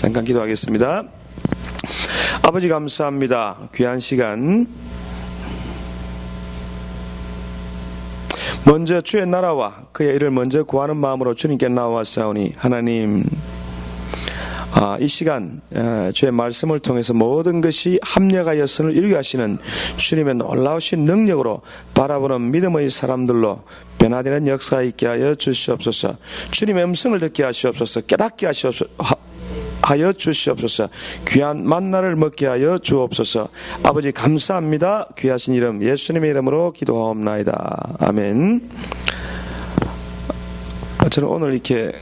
잠깐 기도하겠습니다. 아버지 감사합니다. 귀한 시간 먼저 주의 나라와 그의 일을 먼저 구하는 마음으로 주님께 나와사오니 하나님 이 시간 주의 말씀을 통해서 모든 것이 합력하여서는 이루게 하시는 주님의 놀라우신 능력으로 바라보는 믿음의 사람들로 변화되는 역사가 있게 하여 주시옵소서. 주님의 음성을 듣게 하시옵소서. 깨닫게 하여 주시옵소서. 귀한 만나를 먹게 하여 주옵소서. 아버지 감사합니다. 귀하신 이름 예수님의 이름으로 기도하옵나이다. 아멘. 저는 오늘 이렇게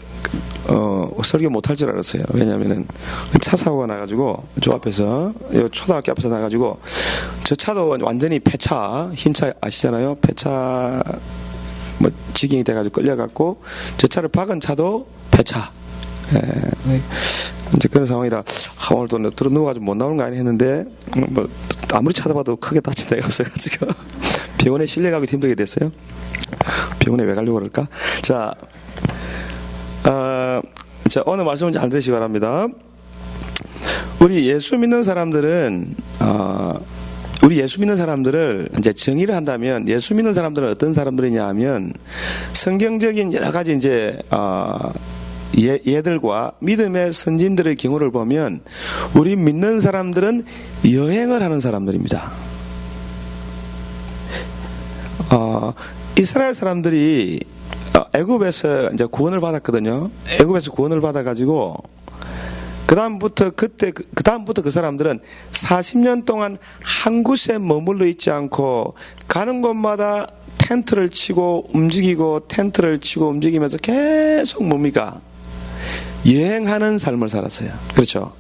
설교 못할 줄 알았어요. 왜냐하면은 차 사고가 나가지고 저 앞에서 초등학교 앞에서 나가지고 저 차도 완전히 폐차, 흰 차 아시잖아요. 폐차 직행이 돼가지고 끌려갔고 저 차를 박은 차도 폐차. 이제 그런 상황이라 오늘도 들어 누워가지고 못 나오는 거 아니냐 했는데 아무리 찾아봐도 크게 다친 데가 없어가지고 병원에 실려가기도 힘들게 됐어요. 병원에 왜 가려고 그럴까? 자, 오늘 말씀은 잘 들으시기 바랍니다. 우리 예수 믿는 사람들을 이제 정의를 한다면 예수 믿는 사람들은 어떤 사람들이냐 하면 성경적인 여러 가지 이제 예들과 믿음의 선진들의 경우를 보면 우리 믿는 사람들은 여행을 하는 사람들입니다. 이스라엘 사람들이 애굽에서 이제 구원을 받았거든요. 애굽에서 구원을 받아가지고 그다음부터 그 사람들은 40년 동안 한 곳에 머물러 있지 않고 가는 곳마다 텐트를 치고 움직이고 텐트를 치고 움직이면서 계속 뭡니까? 여행하는 삶을 살았어요. 그렇죠?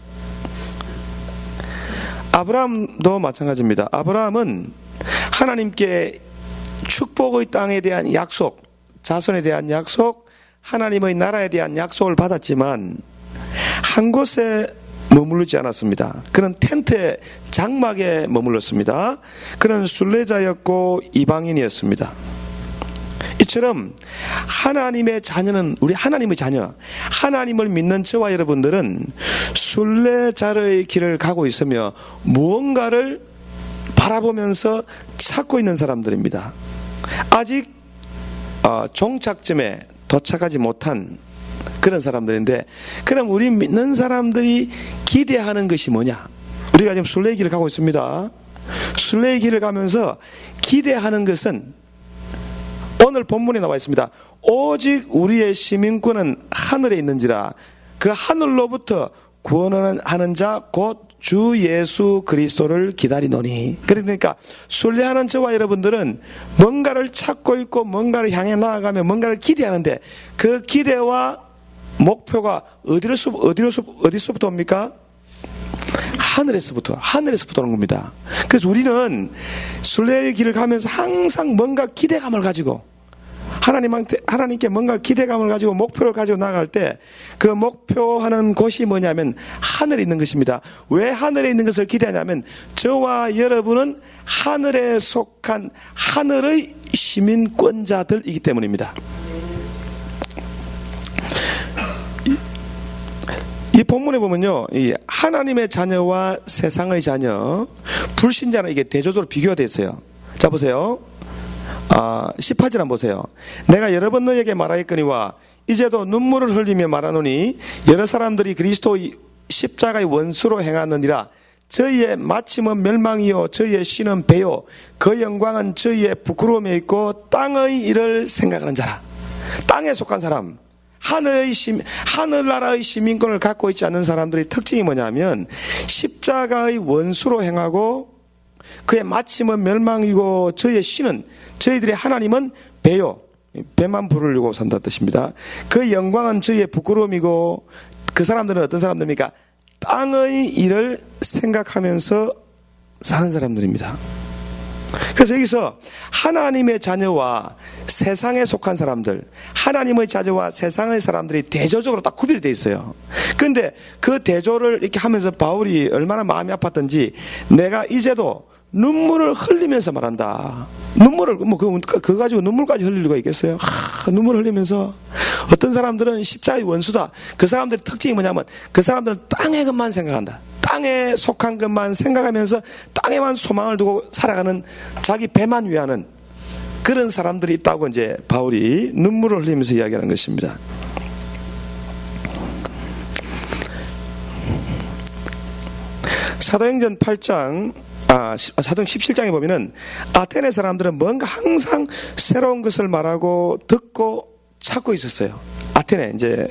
아브라함도 마찬가지입니다. 아브라함은 하나님께 축복의 땅에 대한 약속, 자손에 대한 약속, 하나님의 나라에 대한 약속을 받았지만 한 곳에 머무르지 않았습니다. 그는 텐트의 장막에 머물렀습니다. 그는 순례자였고 이방인이었습니다. 이처럼 하나님의 자녀는 우리 하나님의 자녀, 하나님을 믿는 저와 여러분들은 순례자의 길을 가고 있으며 무언가를 바라보면서 찾고 있는 사람들입니다. 아직 종착점에 도착하지 못한 그런 사람들인데, 그럼 우리 믿는 사람들이 기대하는 것이 뭐냐? 우리가 지금 순례의 길을 가고 있습니다. 순례의 길을 가면서 기대하는 것은 오늘 본문에 나와 있습니다. 오직 우리의 시민권은 하늘에 있는지라 그 하늘로부터 구원하는 자 곧 주 예수 그리스도를 기다리노니. 그러니까 순례하는 저와 여러분들은 뭔가를 찾고 있고 뭔가를 향해 나아가며 뭔가를 기대하는데 그 기대와 목표가 어디서부터 옵니까? 하늘에서부터 오는 겁니다. 그래서 우리는 순례의 길을 가면서 항상 뭔가 기대감을 가지고 하나님께 뭔가 기대감을 가지고 목표를 가지고 나아갈 때 그 목표하는 곳이 뭐냐면 하늘에 있는 것입니다. 왜 하늘에 있는 것을 기대하냐면 저와 여러분은 하늘에 속한 하늘의 시민권자들이기 때문입니다. 이 본문에 보면요, 이 하나님의 자녀와 세상의 자녀, 불신자는 이게 대조적으로 비교가 되어 있어요. 자 보세요. 18절 한번 보세요. 내가 여러 번 너에게 말하였거니와 이제도 눈물을 흘리며 말하노니 여러 사람들이 그리스도의 십자가의 원수로 행하느니라. 저희의 마침은 멸망이요 나라의 신은 배요 그 영광은 저희의 부끄러움에 있고 땅의 일을 생각하는 자라. 땅에 속한 사람, 하늘나라의 시민권을 갖고 있지 않는 사람들의 특징이 뭐냐면 십자가의 원수로 행하고 그의 마침은 멸망이고 저희의 신은, 저희들의 하나님은 배요, 배만 부르려고 산다는 뜻입니다. 그 영광은 저희의 부끄러움이고 그 사람들은 어떤 사람들입니까? 땅의 일을 생각하면서 사는 사람들입니다. 그래서 여기서 하나님의 자녀와 세상에 속한 사람들, 하나님의 자녀와 세상의 사람들이 대조적으로 딱 구별이 되어 있어요. 그런데 그 대조를 이렇게 하면서 바울이 얼마나 마음이 아팠던지 내가 이제도 눈물을 흘리면서 말한다. 눈물을 그거 가지고 눈물까지 흘릴 리가 있겠어요? 눈물을 흘리면서 어떤 사람들은 십자가의 원수다. 그 사람들의 특징이 뭐냐면 그 사람들은 땅의 것만 생각한다. 땅에 속한 것만 생각하면서 땅에만 소망을 두고 살아가는, 자기 배만 위하는 그런 사람들이 있다고 이제 바울이 눈물을 흘리면서 이야기하는 것입니다. 사도행전 8장, 사도행 17장에 보면은 아테네 사람들은 뭔가 항상 새로운 것을 말하고 듣고 찾고 있었어요. 아테네, 이제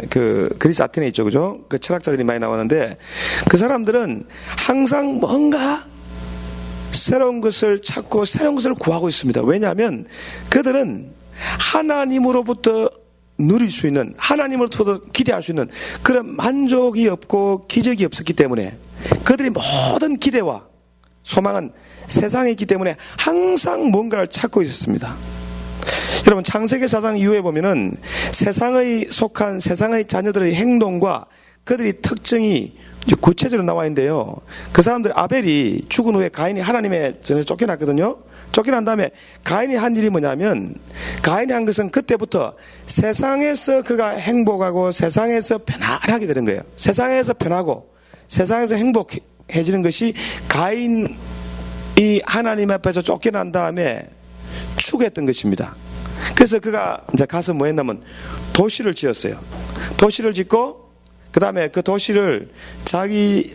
그리스 아테네 있죠, 그죠? 그 철학자들이 많이 나오는데 그 사람들은 항상 뭔가 새로운 것을 찾고 새로운 것을 구하고 있습니다. 왜냐하면 그들은 하나님으로부터 누릴 수 있는, 하나님으로부터 기대할 수 있는 그런 만족이 없고 기적이 없었기 때문에 그들이 모든 기대와 소망은 세상에 있기 때문에 항상 뭔가를 찾고 있었습니다. 여러분, 창세기 4장 이후에 보면은 세상의 속한 세상의 자녀들의 행동과 그들의 특징이 구체적으로 나와 있는데요. 그 사람들, 아벨이 죽은 후에 가인이 하나님의 전에서 쫓겨났거든요. 쫓겨난 다음에 가인이 한 일이 뭐냐면, 가인이 한 것은 그때부터 세상에서 그가 행복하고 세상에서 편안하게 되는 거예요. 세상에서 편하고 세상에서 행복해지는 것이 가인이 하나님 앞에서 쫓겨난 다음에 추구했던 것입니다. 그래서 그가 이제 가서 뭐 했냐면 도시를 지었어요. 도시를 짓고 그 다음에 그 도시를 자기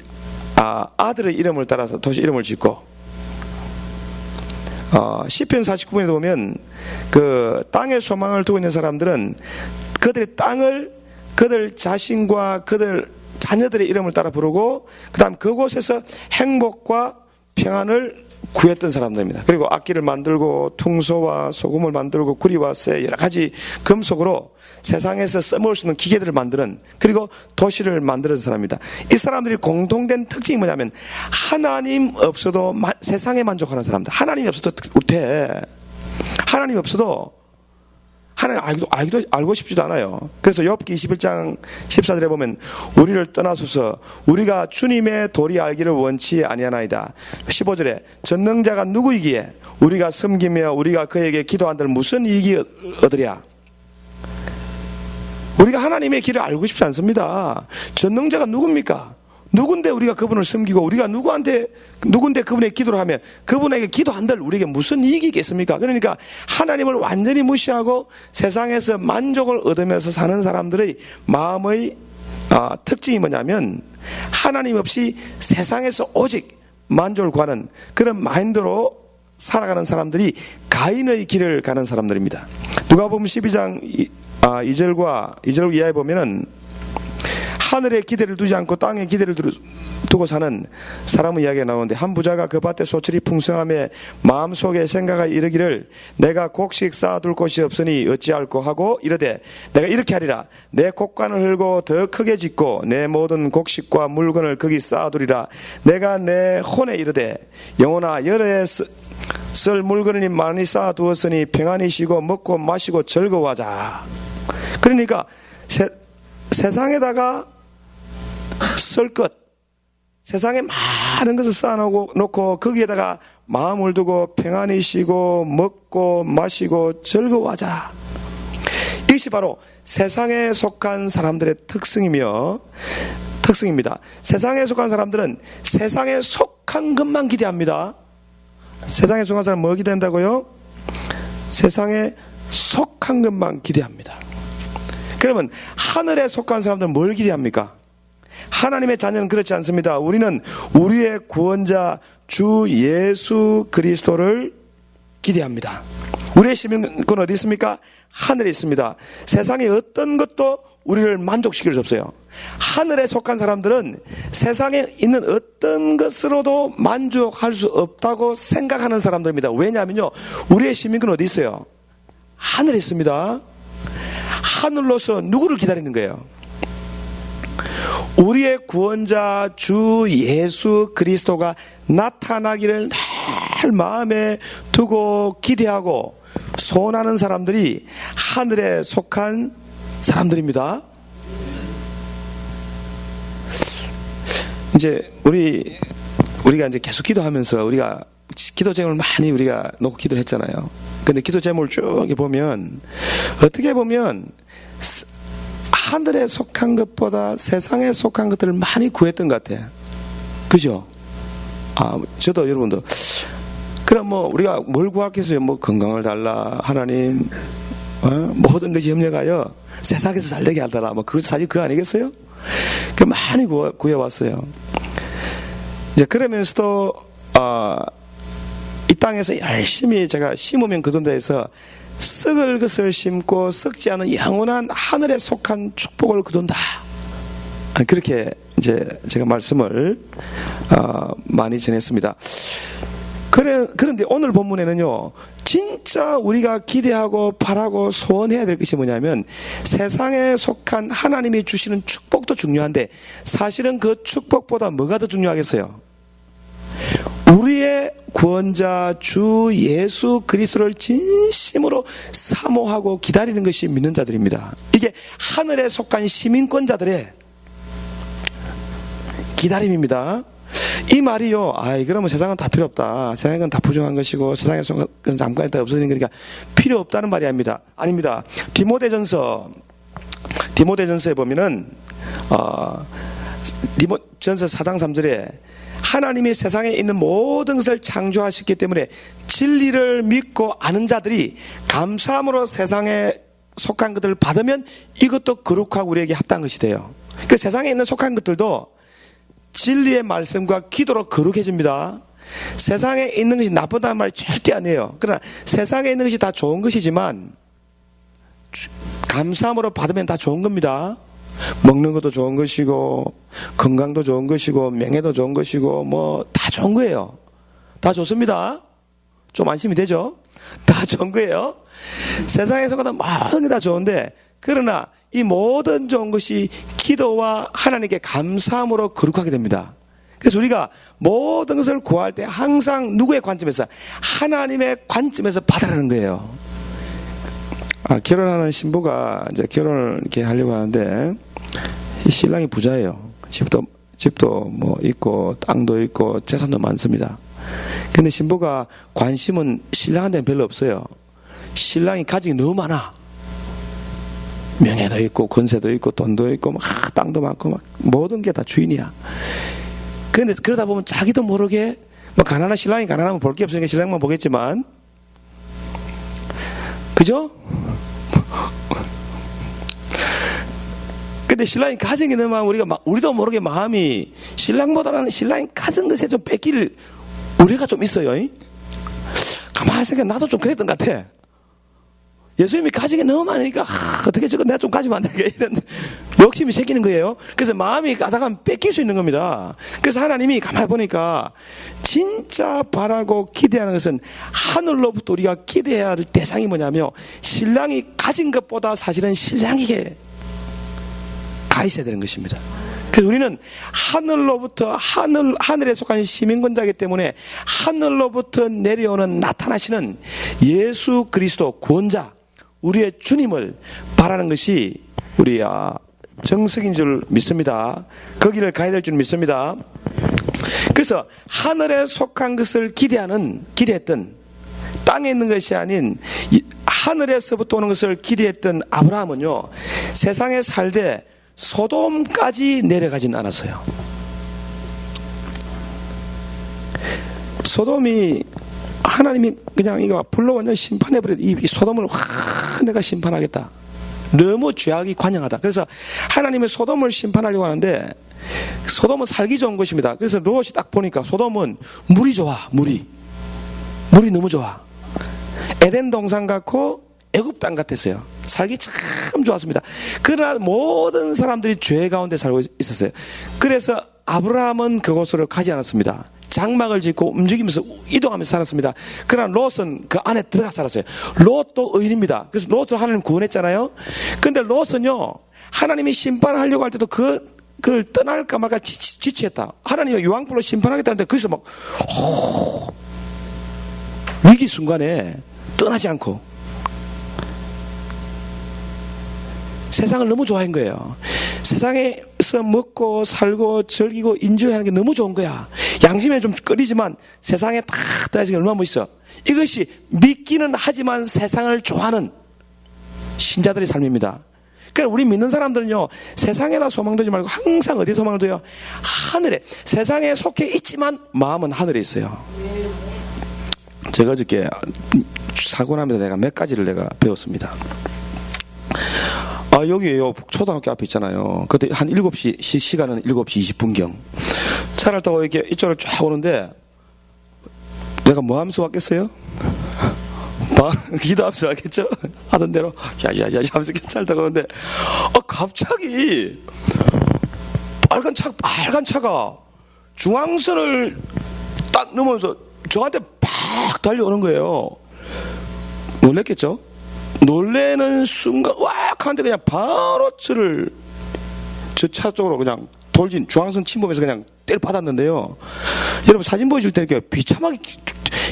아들의 이름을 따라서 도시 이름을 짓고, 시편 49편에도 보면 그 땅에 소망을 두고 있는 사람들은 그들의 땅을 그들 자신과 그들 자녀들의 이름을 따라 부르고 그 다음 그곳에서 행복과 평안을 구했던 사람들입니다. 그리고 악기를 만들고 퉁소와 소금을 만들고 구리와 쇠 여러 가지 금속으로 세상에서 써먹을 수 있는 기계들을 만드는, 그리고 도시를 만드는 사람입니다. 이 사람들이 공통된 특징이 뭐냐면 하나님 없어도 세상에 만족하는 사람들. 하나님이 없어도 못해. 하나님 없어도 하나님 알고 싶지도 않아요. 그래서 욥기 21장 14절에 보면 우리를 떠나소서, 우리가 주님의 도리 알기를 원치 아니하나이다. 15절에 전능자가 누구이기에 우리가 섬기며 우리가 그에게 기도한들 무슨 이익이 얻으랴. 우리가 하나님의 길을 알고 싶지 않습니다. 전능자가 누굽니까? 누군데 우리가 그분을 섬기고 우리가 누군데 그분에게 기도를 하면 그분에게 기도한들 우리에게 무슨 이익이 있겠습니까? 그러니까 하나님을 완전히 무시하고 세상에서 만족을 얻으면서 사는 사람들의 마음의 특징이 뭐냐면 하나님 없이 세상에서 오직 만족을 구하는 그런 마인드로 살아가는 사람들이 가인의 길을 가는 사람들입니다. 누가복음 12장 2절 이하에 보면은 하늘에 기대를 두지 않고 땅에 기대를 두고 사는 사람의 이야기가 나오는데, 한 부자가 그 밭에 소출이 풍성함에 마음속에 생각하여 이르기를 내가 곡식 쌓아둘 곳이 없으니 어찌할꼬 하고 이르되 내가 이렇게 하리라. 내 곡간을 헐고 더 크게 짓고 내 모든 곡식과 물건을 거기 쌓아두리라. 내가 내 혼에 이르되 영혼아 여러에 쓸 물건을 많이 쌓아두었으니 평안히 쉬고 먹고 마시고 즐거워하자. 그러니까 세상에다가 쓸 것, 세상에 많은 것을 쌓아놓고 거기에다가 마음을 두고 평안히 쉬고 먹고 마시고 즐거워하자. 이것이 바로 세상에 속한 사람들의 특성입니다. 세상에 속한 사람들은 세상에 속한 것만 기대합니다. 세상에 속한 사람은 뭐 기대한다고요? 세상에 속한 것만 기대합니다. 그러면 하늘에 속한 사람들은 뭘 기대합니까? 하나님의 자녀는 그렇지 않습니다. 우리는 우리의 구원자 주 예수 그리스도를 기대합니다. 우리의 시민권 어디 있습니까? 하늘에 있습니다. 세상의 어떤 것도 우리를 만족시킬 수 없어요. 하늘에 속한 사람들은 세상에 있는 어떤 것으로도 만족할 수 없다고 생각하는 사람들입니다. 왜냐하면요, 우리의 시민권 어디 있어요? 하늘에 있습니다. 하늘로서 누구를 기다리는 거예요? 우리의 구원자 주 예수 그리스도가 나타나기를 늘 마음에 두고 기대하고 소원하는 사람들이 하늘에 속한 사람들입니다. 이제 우리가 이제 계속 기도하면서 우리가 기도 제목을 많이 우리가 놓고 기도를 했잖아요. 근데 기도 제목을 쭉 보면 어떻게 보면 하늘에 속한 것보다 세상에 속한 것들을 많이 구했던 것 같아요. 그죠? 저도 여러분도 그럼 뭐 우리가 뭘 구하겠어요? 뭐 건강을 달라 하나님, 모든 것이 협력하여 세상에서 잘되게 하더라. 뭐 그거 사실 그거 아니겠어요? 그 많이 구해왔어요. 이제 그러면서도 이 땅에서 열심히 제가 심으면 거둔다 해서 썩을 것을 심고 썩지 않은 영원한 하늘에 속한 축복을 거둔다. 그렇게 이제 제가 말씀을 많이 전했습니다. 그런데 오늘 본문에는요, 진짜 우리가 기대하고 바라고 소원해야 될 것이 뭐냐면 세상에 속한 하나님이 주시는 축복도 중요한데 사실은 그 축복보다 뭐가 더 중요하겠어요? 우리의 구원자 주 예수 그리스도를 진심으로 사모하고 기다리는 것이 믿는 자들입니다. 이게 하늘에 속한 시민권자들의 기다림입니다. 이 말이요, 그러면 세상은 다 필요 없다. 세상은 다 부정한 것이고 세상에 속한 것은 잠깐 있다 없어지는 거니까 필요 없다는 말이 아닙니다. 디모데전서에 보면은 디모전서 4장 3절에 하나님이 세상에 있는 모든 것을 창조하셨기 때문에 진리를 믿고 아는 자들이 감사함으로 세상에 속한 것들을 받으면 이것도 거룩하고 우리에게 합당한 것이 돼요. 그래서 세상에 있는 속한 것들도 진리의 말씀과 기도로 거룩해집니다. 세상에 있는 것이 나쁘다는 말 절대 아니에요. 그러나 세상에 있는 것이 다 좋은 것이지만 감사함으로 받으면 다 좋은 겁니다. 먹는 것도 좋은 것이고 건강도 좋은 것이고 명예도 좋은 것이고 뭐 다 좋은 거예요. 다 좋습니다. 좀 안심이 되죠? 다 좋은 거예요. 세상에서보다 모든 게 다 좋은데 그러나 이 모든 좋은 것이 기도와 하나님께 감사함으로 거룩하게 됩니다. 그래서 우리가 모든 것을 구할 때 항상 누구의 관점에서? 하나님의 관점에서 받아라는 거예요. 결혼하는 신부가 이제 결혼을 이렇게 하려고 하는데 이 신랑이 부자예요. 집도 뭐 있고 땅도 있고 재산도 많습니다. 근데 신부가 관심은 신랑한테는 별로 없어요. 신랑이 가진 게 너무 많아. 명예도 있고 권세도 있고 돈도 있고 막 땅도 많고 막 모든 게 다 주인이야. 그런데 그러다 보면 자기도 모르게 뭐 가난한 신랑이 가난하면 볼 게 없으니까 신랑만 보겠지만, 그죠? 근데 신랑이 가진 게 너무 많으면 우리도 모르게 마음이 신랑보다는 신랑이 가진 것에 좀 뺏길 우리가 좀 있어요. 가만히 생각해, 나도 좀 그랬던 것 같아. 예수님이 가진 게 너무 많으니까 어떻게 저거 내가 좀 가지면 안 되게 이런 욕심이 생기는 거예요. 그래서 마음이 가다가 뺏길 수 있는 겁니다. 그래서 하나님이 가만히 보니까 진짜 바라고 기대하는 것은 하늘로부터 우리가 기대해야 할 대상이 뭐냐면 신랑이 가진 것보다 사실은 신랑에게 가 있어야 되는 것입니다. 그래서 우리는 하늘로부터 하늘에 속한 시민권자이기 때문에 하늘로부터 내려오는 나타나시는 예수 그리스도 구원자 우리의 주님을 바라는 것이 우리 정석인 줄 믿습니다. 거기를 가야 될 줄 믿습니다. 그래서 하늘에 속한 것을 기대했던 땅에 있는 것이 아닌 하늘에서부터 오는 것을 기대했던 아브라함은요, 세상에 살되 소돔까지 내려가지는 않았어요. 소돔이 하나님이 그냥 이거 불로 완전 심판해버려. 이 소돔을 내가 심판하겠다. 너무 죄악이 관영하다. 그래서 하나님이 소돔을 심판하려고 하는데 소돔은 살기 좋은 것입니다. 그래서 롯이 딱 보니까 소돔은 물이 좋아. 물이 너무 좋아. 에덴 동산 같고 애굽 땅 같았어요. 살기 참 좋았습니다. 그러나 모든 사람들이 죄 가운데 살고 있었어요. 그래서 아브라함은 그곳으로 가지 않았습니다. 장막을 짓고 움직이면서 이동하면서 살았습니다. 그러나 롯은 그 안에 들어가 살았어요. 롯도 의인입니다. 그래서 롯을 하나님 구원했잖아요. 근데 롯은요, 하나님이 심판하려고 할 때도 그걸 떠날까 말까 지치했다. 하나님이 유황불로 심판하겠다는데 거기서 막 위기 순간에 떠나지 않고 세상을 너무 좋아한 거예요. 세상에서 먹고 살고 즐기고 인조하는 게 너무 좋은 거야. 양심에 좀 꺼리지만 세상에 다 떠야지 얼마나 멋있어. 이것이 믿기는 하지만 세상을 좋아하는 신자들의 삶입니다. 그러니까 우리 믿는 사람들은요, 세상에다 소망두지 말고 항상 어디에 소망을 둬요? 하늘에. 세상에 속해 있지만 마음은 하늘에 있어요. 제가 어저께 사고 나면서 내가 몇 가지를 내가 배웠습니다. 여기에요. 초등학교 앞에 있잖아요. 그때 한 7시, 시간은 7시 20분경. 차를 타고 이렇게 이쪽으로 쫙 오는데, 내가 뭐 하면서 왔겠어요? 기도하면서 왔겠죠? 하던 대로, 야야야 하면서 차를 타고 오는데, 갑자기, 빨간 차가 중앙선을 딱 넘어서 저한테 팍 달려오는 거예요. 놀랬겠죠? 놀래는 순간 왁 하는데 그냥 바로 저를 저 차 쪽으로 그냥 돌진 중앙선 침범해서 그냥 때려 받았는데요. 여러분 사진 보여줄 테니까 비참하게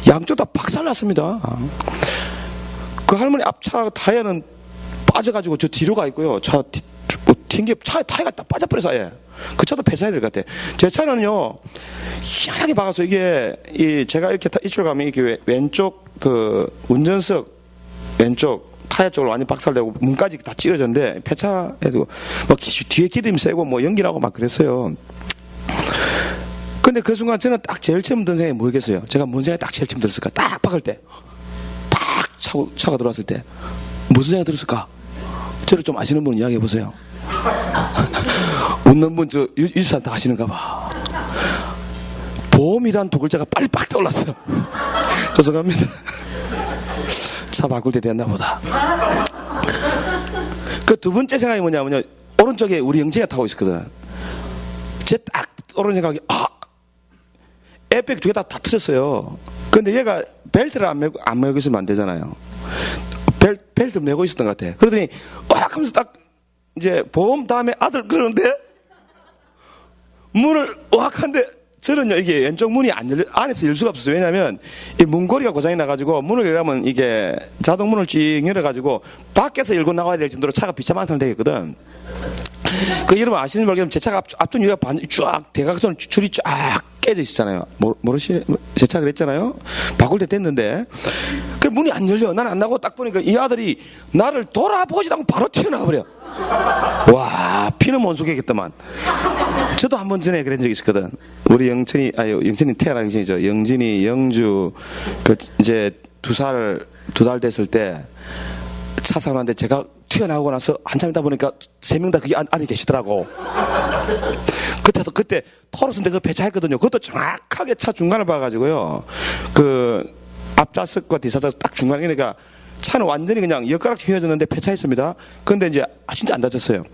양쪽 다 박살났습니다. 그 할머니 앞차 타이어는 빠져가지고 저 뒤로 가 있고요. 차 타이어가 다 빠져버려서 아예. 그 차도 폐차해야 될 것 같아. 제 차는요 희한하게 박아서 이게 제가 이렇게 이쪽으로 가면 이게 왼쪽 그 운전석 왼쪽 타이어 쪽으로 완전 박살되고 문까지 다 찌러졌는데 폐차해도 뭐 뒤에 기름이 세고 뭐 연기 나고 막 그랬어요. 근데 그 순간 저는 딱 제일 처음 든 생각이 뭐겠어요? 제가 뭔 생각이 딱 제일 처음 들었을까? 딱 박을 때 팍 차가 들어왔을 때 무슨 생각이 들었을까? 저를 좀 아시는 분 이야기해 보세요. 웃는 분 저 유주산 다 아시는가 봐. 보험이란 두 글자가 빨리 빡 떠올랐어요. 죄송합니다. 차 바꿀 때 됐나 보다. 그 두 번째 생각이 뭐냐면요, 오른쪽에 우리 영재가 타고 있었거든. 제 딱 오른 생각이 에어백 두 개 다 터졌어요. 근데 얘가 벨트를 안 메고 있으면 안 되잖아요. 벨트 메고 있었던 것 같아. 그러더니 하면서 딱 이제 보험 다음에 아들 그러는데 문을 한데 저는요 이게 왼쪽 문이 안 열려 안에서 열 수가 없었어요. 왜냐하면 이 문고리가 고장이 나가지고 문을 열려면 이게 자동 문을 쭉 열어가지고 밖에서 열고 나가야 될 정도로 차가 비참한 상태 되겠거든. 그 여러분 아시는 모르겠지만 제 차가 앞전 유리가 쫙 대각선 줄이 쫙 깨져 있었잖아요. 제 차 그랬잖아요. 바꿀 때 됐는데 그 문이 안 열려. 난 안 나고 딱 보니까 이 아들이 나를 돌아보지도 않고 바로 튀어나가 버려. 와, 피는 못 속이겠더만. 저도 한 번 전에 그런 적이 있었거든. 우리 영진이 태어난 영진이죠. 영진이 영주 이제 두 달 됐을 때 차 사고 났는데 제가 튀어나오고 나서 한참 있다 보니까 3명 다 거기 안에 계시더라고. 그때 토로스인데 그거 배차했거든요. 그것도 정확하게 차 중간을 봐가지고요. 그 앞좌석과 뒷좌석 딱 중간에, 그러니까 차는 완전히 그냥 엿가락씩 휘어졌는데 폐차했습니다. 근데 이제 진짜 안 다쳤어요.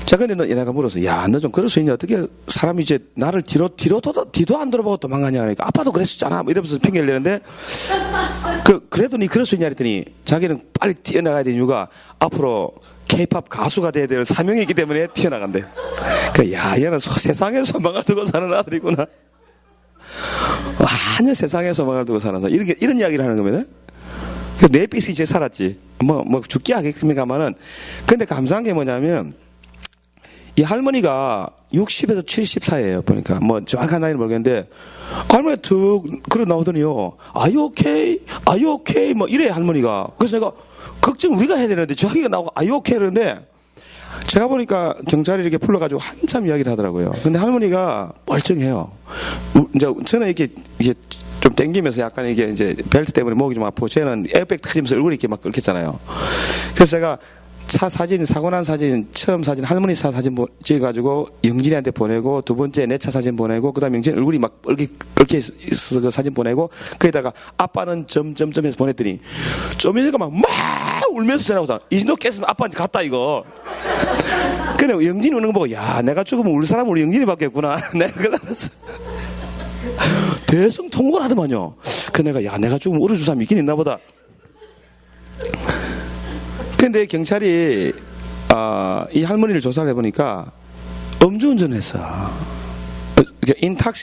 자, 근데 얘네가 물었어. 야, 너 좀 그럴 수 있냐? 어떻게 사람이 이제 나를 뒤도 안 돌아보고 도망가냐? 그러니까 아빠도 그랬었잖아. 뭐 이러면서 핑계를 내는데 그래도 니 그럴 수 있냐? 그랬더니 자기는 빨리 뛰어나가야 되는 이유가 앞으로 K-팝 가수가 돼야 될 사명이 있기 때문에 뛰어나간대. 야, 얘는 세상에 소망을 두고 사는 아들이구나. 완전 세상에 소망을 두고 사는 사람. 이런 이야기를 하는 겁니다. 내 빚이 이제 살았지. 뭐 죽기 하겠습니까만은. 근데 감사한 게 뭐냐면, 이 할머니가 60에서 70 사이에요. 보니까. 뭐 정확한 나이는 모르겠는데, 할머니 툭, 그러 나오더니요. Are you okay? Are you okay? 뭐 이래, 할머니가. 그래서 내가, 걱정 우리가 해야 되는데, 자기가 나오고, Are you okay? 그러는데, 제가 보니까 경찰이 이렇게 불러가지고 한참 이야기를 하더라고요. 근데 할머니가 멀쩡해요. 이제 저는 이게 좀 땡기면서 약간 이게 이제 벨트 때문에 목이 좀 아프고, 쟤는 에어백 터지면서 얼굴이 이렇게 막 끓겠잖아요. 그래서 제가 차 사진, 사고 난 사진, 처음 사진, 할머니 차 사진 찍어가지고 영진이한테 보내고, 두 번째 내 차 사진 보내고, 그 다음에 영진이 얼굴이 막 얽혀 있어서 그 사진 보내고, 거기다가 아빠는 점점점 해서 보냈더니, 좀 있으니까 막 울면서 전화오다. 이 정도 깼으면 아빠한테 갔다, 이거. 근데 영진이 우는 거 보고, 야, 내가 죽으면 울 사람은 우리 영진이 받겠구나. 내가 그걸 알았어. 대성통곡을 하더만요. 그래서 내가 죽으면 울어줄 사람이 있긴 있나 보다. 근데 경찰이 이 할머니를 조사를 해보니까 음주운전을 했어.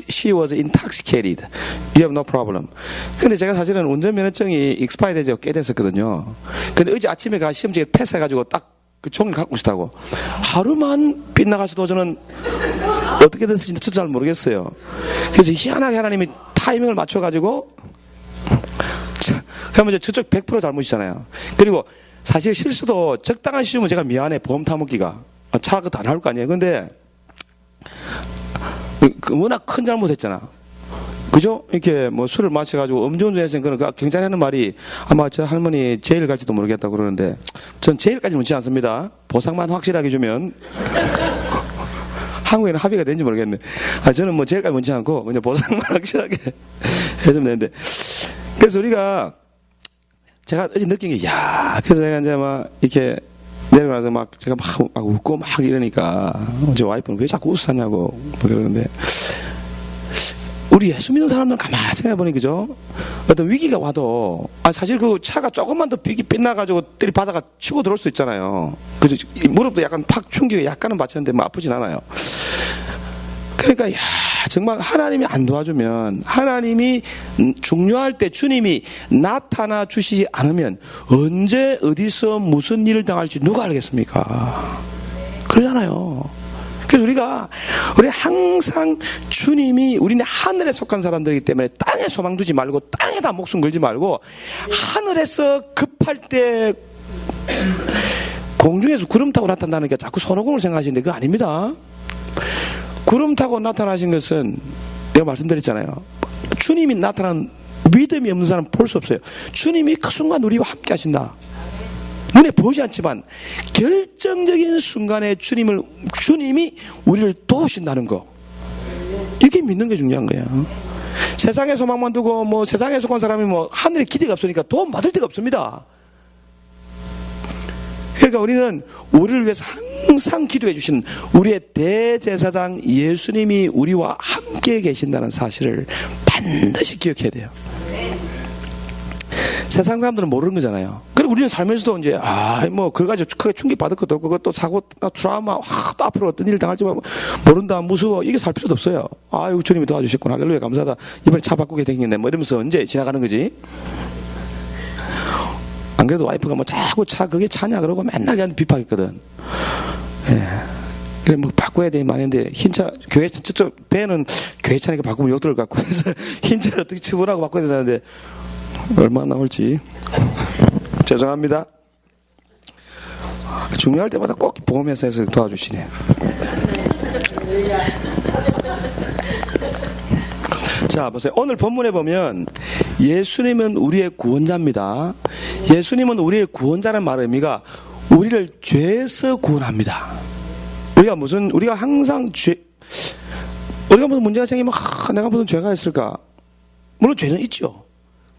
She was intoxicated. You have no problem. 근데 제가 사실은 운전면허증이 expired 되지 꽤 됐었거든요. 근데 어제 아침에 시험지에 패스해가지고 딱 그 종이를 갖고 있었다고. 하루만 빗나가서도 저는 어떻게 됐을지 저도 잘 모르겠어요. 그래서 희한하게 하나님이 타이밍을 맞춰가지고 그러면 이제 저쪽 100% 잘못이잖아요. 그리고 사실 실수도 적당한 실수면 제가 미안해. 보험 타먹기가. 차 그것도 안 나올 거 아니에요. 근데 워낙 큰 잘못했잖아. 그죠? 이렇게 뭐 술을 마셔가지고 음주운전해서 그런 경찰이 하는 말이 아마 저 할머니 제일 갈지도 모르겠다고 그러는데 전 제일까지 묻지 않습니다. 보상만 확실하게 주면. 한국에는 합의가 되는지 모르겠네. 저는 뭐 제일까지 묻지 않고 그냥 보상만 확실하게 해주면 되는데. 그래서 우리가 제가 어제 느낀 게, 그래서 제가 이제 막 이렇게 내려가서 막 제가 막 웃고 막 이러니까 제 와이프는 왜 자꾸 웃었냐고 그러는데, 우리 예수 믿는 사람들은 가만히 생각해보니, 그죠? 어떤 위기가 와도, 사실 그 차가 조금만 더 빗나가지고 들이받아가 치고 들어올 수도 있잖아요. 그죠? 무릎도 약간 팍 충격이 약간은 받쳤는데 뭐 아프진 않아요. 그러니까, 정말 하나님이 안 도와주면, 하나님이 중요할 때 주님이 나타나 주시지 않으면 언제 어디서 무슨 일을 당할지 누가 알겠습니까? 그러잖아요. 그래서 우리 항상 주님이, 우리는 하늘에 속한 사람들이기 때문에 땅에 소망 두지 말고, 땅에다 목숨 걸지 말고, 하늘에서 급할 때 공중에서 구름 타고 나타나니까 자꾸 손오공을 생각하시는데 그거 아닙니다. 구름 타고 나타나신 것은 내가 말씀드렸잖아요. 주님이 나타난 믿음이 없는 사람은 볼 수 없어요. 주님이 그 순간 우리와 함께 하신다. 눈에 보이지 않지만 결정적인 순간에 주님이 우리를 도우신다는 거, 이게 믿는 게 중요한 거예요. 세상에 소망만 두고 뭐 세상에 속한 사람이 뭐 하늘에 기대가 없으니까 도움 받을 데가 없습니다. 그러니까 우리는 우리를 위해서 항상 기도해 주신 우리의 대제사장 예수님이 우리와 함께 계신다는 사실을 반드시 기억해야 돼요. 세상 사람들은 모르는 거잖아요. 그리고 우리는 살면서도 이제, 뭐, 그걸 가지고 크게 충격받을 것도 없고, 그것도 사고, 트라우마, 또 앞으로 어떤 일 당할지 모른다, 무서워. 이게 살 필요도 없어요. 아유, 주님이 도와주셨구나. 할렐루야, 감사하다. 이번에 차 바꾸게 생겼네. 뭐 이러면서 언제 지나가는 거지? 안 그래도 와이프가 뭐 자꾸 그게 차냐 그러고 맨날 얘한테 비판했거든. 예. 그래, 뭐 바꿔야 되니 많은데, 흰차, 교회, 저쪽 배는 교회 차니까 바꾸면 욕 들을 것 같고, 그래서 흰차를 어떻게 치부라고 바꿔야 되는데, 얼마 나올지 죄송합니다. 중요할 때마다 꼭 보험회사에서 도와주시네. 자, 보세요. 오늘 본문에 보면 예수님은 우리의 구원자입니다. 예수님은 우리의 구원자라는 말의 의미가 우리를 죄에서 구원합니다. 우리가 항상 우리가 무슨 문제가 생기면 내가 무슨 죄가 있을까? 물론 죄는 있죠.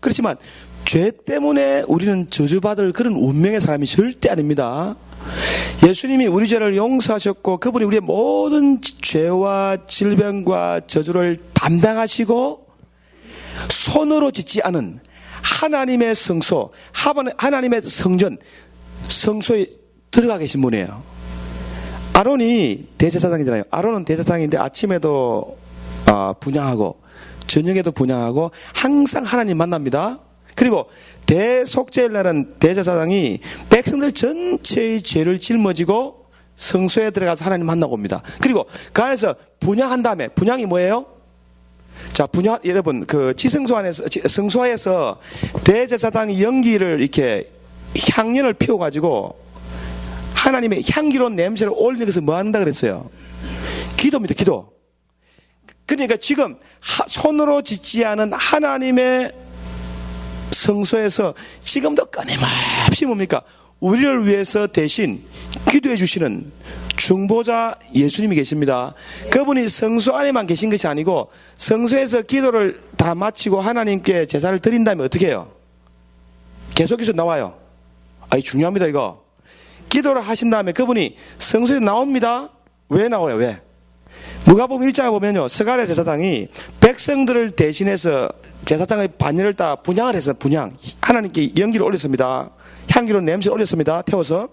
그렇지만 죄 때문에 우리는 저주받을 그런 운명의 사람이 절대 아닙니다. 예수님이 우리 죄를 용서하셨고 그분이 우리의 모든 죄와 질병과 저주를 담당하시고 손으로 짓지 않은 하나님의 성소, 하나님의 성전, 성소에 들어가 계신 분이에요. 아론이 대제사장이잖아요. 아론은 대제사장인데 아침에도 분향하고 저녁에도 분향하고 항상 하나님 만납니다. 그리고 대속죄일날은 대제사장이 백성들 전체의 죄를 짊어지고 성소에 들어가서 하나님 만나고 옵니다. 그리고 그 안에서 분향한 다음에, 분향이 뭐예요? 자, 분향, 여러분, 그 지성소 안에서, 성소에서 대제사장이 연기를 이렇게 향연을 피워가지고 하나님의 향기로운 냄새를 올리는 것을 뭐 한다 그랬어요? 기도입니다, 기도. 그러니까 지금 손으로 짓지 않은 하나님의 성소에서 지금도 끊임없이 뭡니까? 우리를 위해서 대신 기도해 주시는 중보자 예수님이 계십니다. 그분이 성소 안에만 계신 것이 아니고 성소에서 기도를 다 마치고 하나님께 제사를 드린 다음에 어떻게 해요? 계속해서 나와요. 이 중요합니다, 이거. 기도를 하신 다음에 그분이 성소에 나옵니다. 왜 나와요? 왜? 누가복음 1장에 보면요, 스가랴 제사장이 백성들을 대신해서 제사장의 반열을 다 분향을 해서 하나님께 연기를 올렸습니다. 향기로운 냄새를 올렸습니다. 태워서.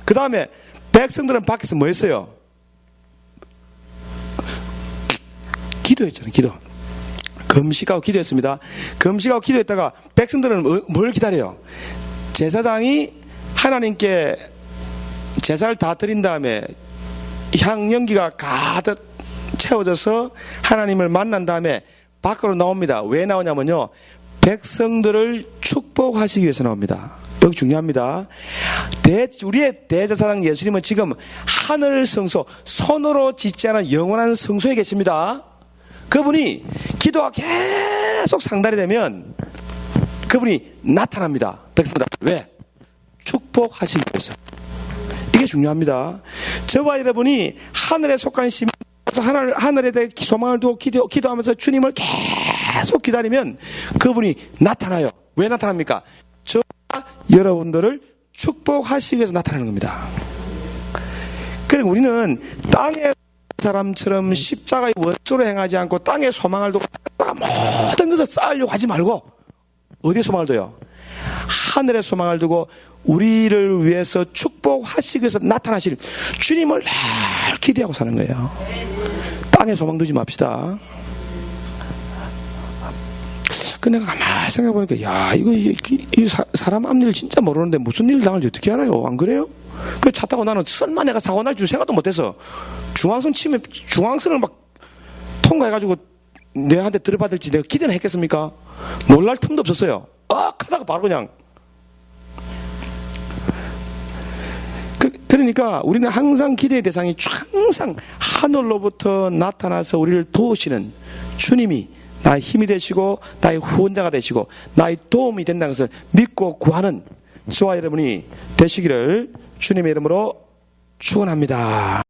그 다음에 백성들은 밖에서 뭐 했어요? 기도했잖아요. 기도. 금식하고 기도했습니다. 금식하고 기도했다가 백성들은 뭘 기다려요? 제사장이 하나님께 제사를 다 드린 다음에 향연기가 가득 채워져서 하나님을 만난 다음에 밖으로 나옵니다. 왜 나오냐면요, 백성들을 축복하시기 위해서 나옵니다. 여기 중요합니다. 우리의 대제사장 예수님은 지금 하늘 성소, 손으로 짓지 않은 영원한 성소에 계십니다. 그분이 기도가 계속 상달이 되면 그분이 나타납니다. 백성들 왜? 축복하시기 위해서. 이게 중요합니다. 저와 여러분이 하늘에 속한 시민, 하늘에 대해 소망을 두고 기도하면서 주님을 계속 기다리면 그분이 나타나요. 왜 나타납니까? 저와 여러분들을 축복하시기 위해서 나타나는 겁니다. 그리고 우리는 땅의 사람처럼 십자가의 원수로 행하지 않고 땅에 소망을 두고 모든 것을 쌓으려고 하지 말고 어디에 소망을 둬요? 하늘에 소망을 두고 우리를 위해서 축복하시기 위해서 나타나실 주님을 늘 기대하고 사는 거예요. 땅에 소망 두지 맙시다. 그 내가 가만히 생각해보니까 야 이거 사람 앞일 진짜 모르는데 무슨 일 당할지 어떻게 알아요? 안 그래요? 그 차 타고 나는 설마 내가 사고 날 줄 생각도 못해서 중앙선 치면 중앙선을 막 통과해가지고 내한테 들어받을지 내가 기대는 했겠습니까? 놀랄 틈도 없었어요. 하다가 바로 그냥. 그러니까 우리는 항상 기대의 대상이 항상 하늘로부터 나타나서 우리를 도우시는 주님이 나의 힘이 되시고 나의 후원자가 되시고 나의 도움이 된다는 것을 믿고 구하는 저와 여러분이 되시기를 주님의 이름으로 축원합니다.